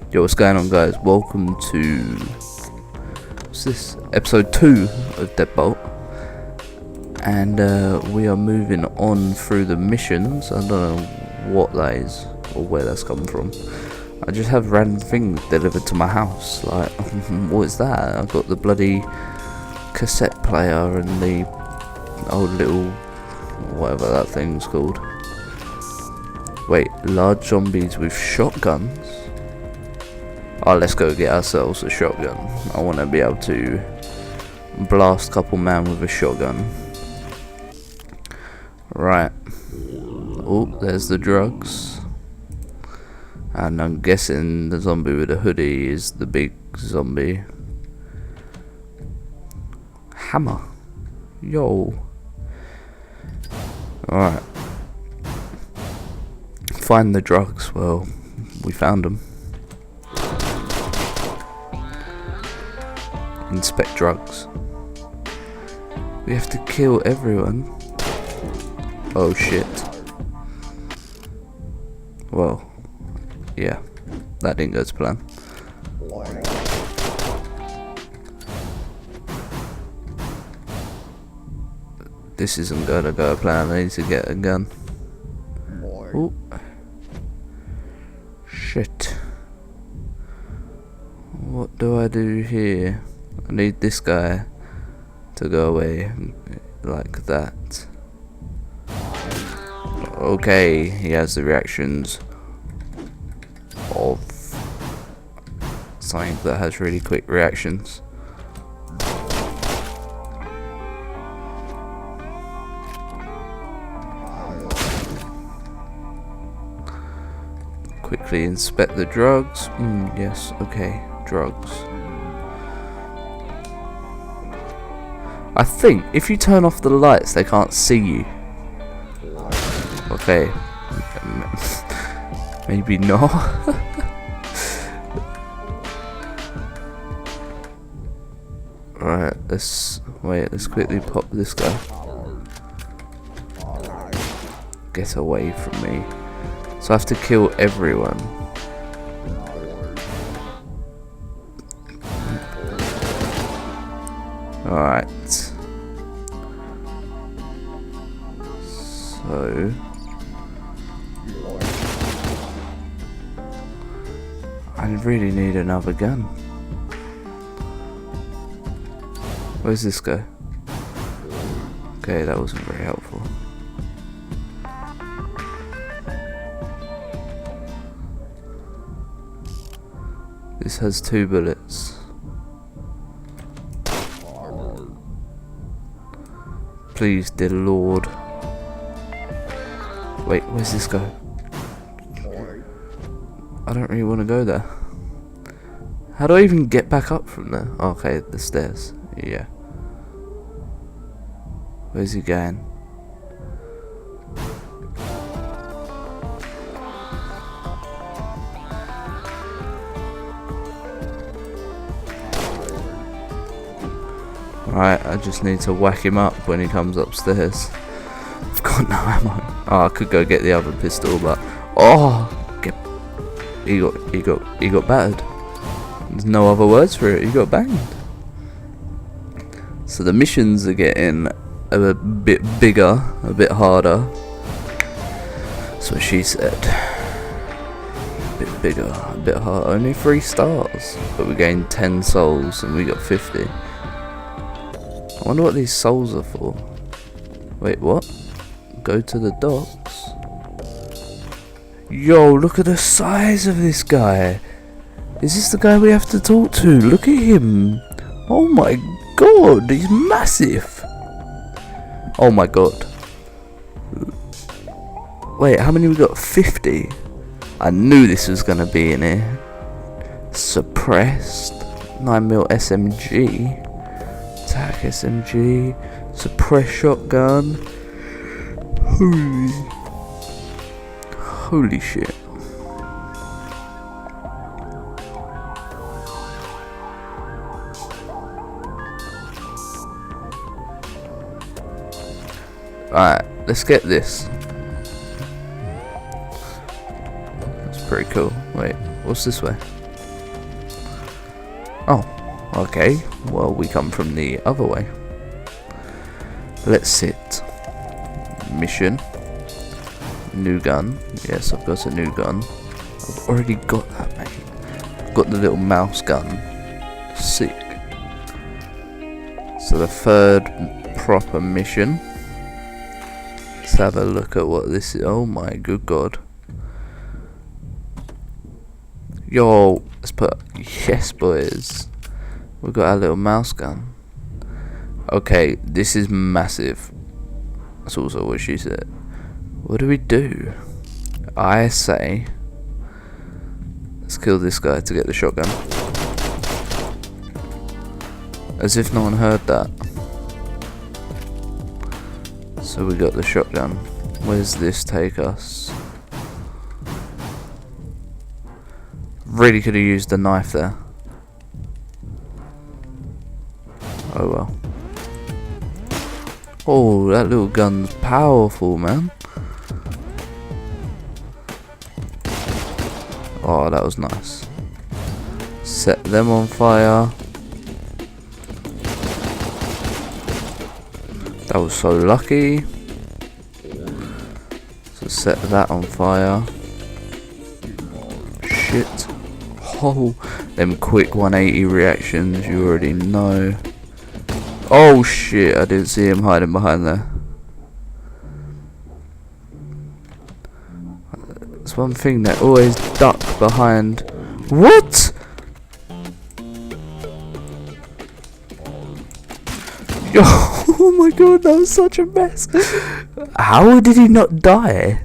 Yo, what's going on, guys? Welcome to what's this? Episode 2 of Deadbolt, and we are moving on through the missions. I don't know what that is or where that's come from. I just have random things delivered to my house. Like, what is that? I got the bloody cassette player and the old little whatever that thing's called. Wait, large zombies with shotguns? Oh, let's go get ourselves a shotgun. I want to be able to blast a couple man with a shotgun. Right. Oh, there's the drugs. And I'm guessing the zombie with the hoodie is the big zombie. Hammer. Yo. Alright. Find the drugs. Well, we found them. Inspect drugs. We have to kill everyone. Oh shit. Well, yeah, that didn't go to plan. This isn't gonna go to plan. I need to get a gun. Ooh. Shit. What do I do here? I need this guy to go away like that. Okay, he has the reactions of something that has really quick reactions. Quickly inspect the drugs. Yes, okay, drugs. I think if you turn off the lights, they can't see you. Okay. Maybe not. Alright, let's quickly pop this guy. Get away from me. So I have to kill everyone. Alright. So I really need another gun. Where's this go? Okay, that wasn't very helpful. This has 2 bullets. Please, dear Lord. Wait, where's this go? I don't really want to go there. How do I even get back up from there? Oh, okay, the stairs. Yeah. Where's he going? Right, I just need to whack him up when he comes upstairs. I've got no ammo. Oh, I could go get the other pistol, but he got battered. There's no other words for it. He got banged. So the missions are getting a bit bigger, a bit harder. That's what she said. A bit bigger, a bit harder. Only 3 stars, but we gained 10 souls and we got 50. I wonder what these souls are for. Wait, what? Go to the docks. Yo, look at the size of this guy. Is this the guy we have to talk to? Look at him. Oh my god, he's massive. Oh my god. Wait, how many we got? 50. I knew this was gonna be in here. Suppressed 9mm SMG. Attack SMG. Suppress shotgun. Holy shit. Alright, let's get this. That's pretty cool. Wait, what's this way? Okay, well, we come from the other way. Let's sit. Mission. New gun. Yes, I've got a new gun. I've already got that, mate. I've got the little mouse gun. Sick. So the third proper mission. Let's have a look at what this is. Oh my good god. Yo, let's put, yes boys. We've got our little mouse gun. Okay, this is massive. That's also what she said. What do we do? I say, let's kill this guy to get the shotgun. As if no one heard that. So we got the shotgun. Where's this take us? Really could have used the knife there. Oh well. Oh, that little gun's powerful, man. Oh, that was nice. Set them on fire. That was so lucky. So set that on fire. Shit. Oh, them quick 180 reactions, you already know. Oh shit, I didn't see him hiding behind there. That's one thing, they always duck behind. What? Yo, oh my god, that was such a mess. How did he not die?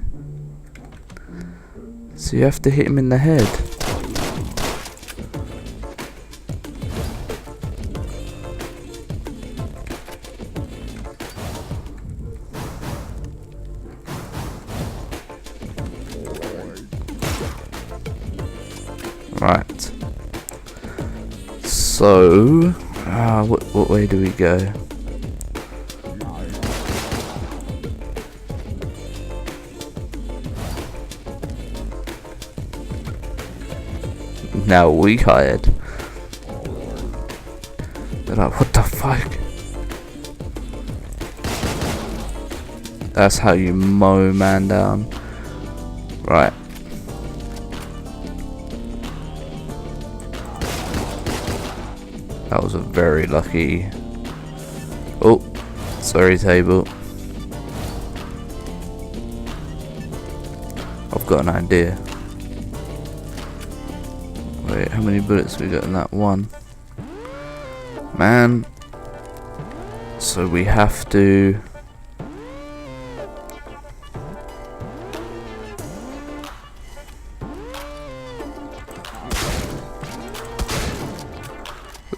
So you have to hit him in the head. Right. So, what way do we go? Now we hired. They're like, what the fuck? That's how you mow man down. Right. That was a very lucky. Oh, sorry table. I've got an idea. Wait, how many bullets we got in that one? Man. So we have to.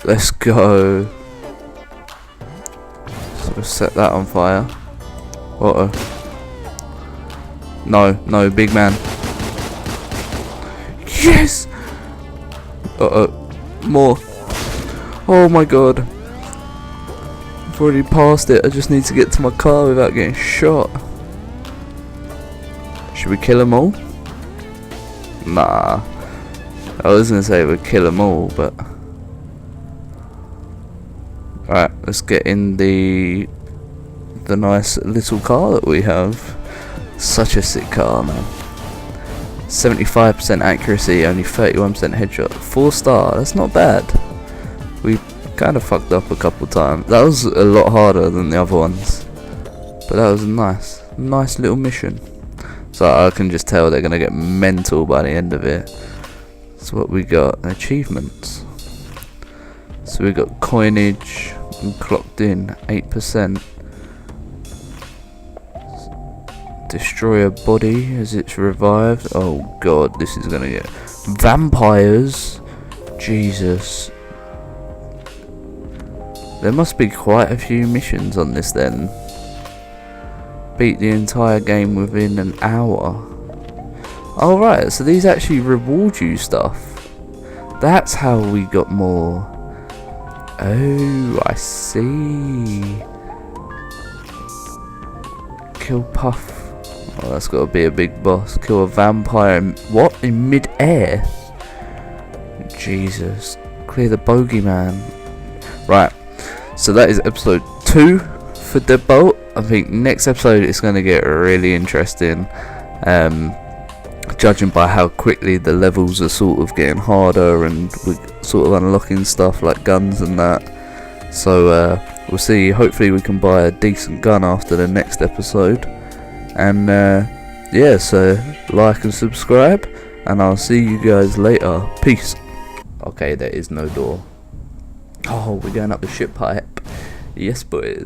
Let's go. So we'll set that on fire. Uh oh. No, big man. Yes! Uh oh. More. Oh my god. I've already passed it. I just need to get to my car without getting shot. Should we kill them all? Nah. I was gonna say we'd kill them all, but. Alright, let's get in the nice little car that we have. Such a sick car, man. 75% accuracy, only 31% headshot. 4-star, that's not bad. We kind of fucked up a couple times. That was a lot harder than the other ones. But that was a nice little mission. So I can just tell they're going to get mental by the end of it. That's what we got. Achievements. So we got coinage and clocked in 8%. Destroy a body as it's revived. Oh god, this is gonna get vampires. Jesus. There must be quite a few missions on this then. Beat the entire game within an hour. Alright, so these actually reward you stuff. That's how we got more. Oh, I see. Kill Puff. Oh, that's got to be a big boss. Kill a vampire in, what? In mid-air? Jesus. Clear the bogeyman. Right, so that is episode 2 for Deadbolt. I think next episode is going to get really interesting, judging by how quickly the levels are sort of getting harder and we're sort of unlocking stuff like guns and that. So we'll see. Hopefully we can buy a decent gun after the next episode. And yeah, so like and subscribe, and I'll see you guys later. Peace. Okay, there is no door. Oh, we're going up the ship pipe. Yes, boys.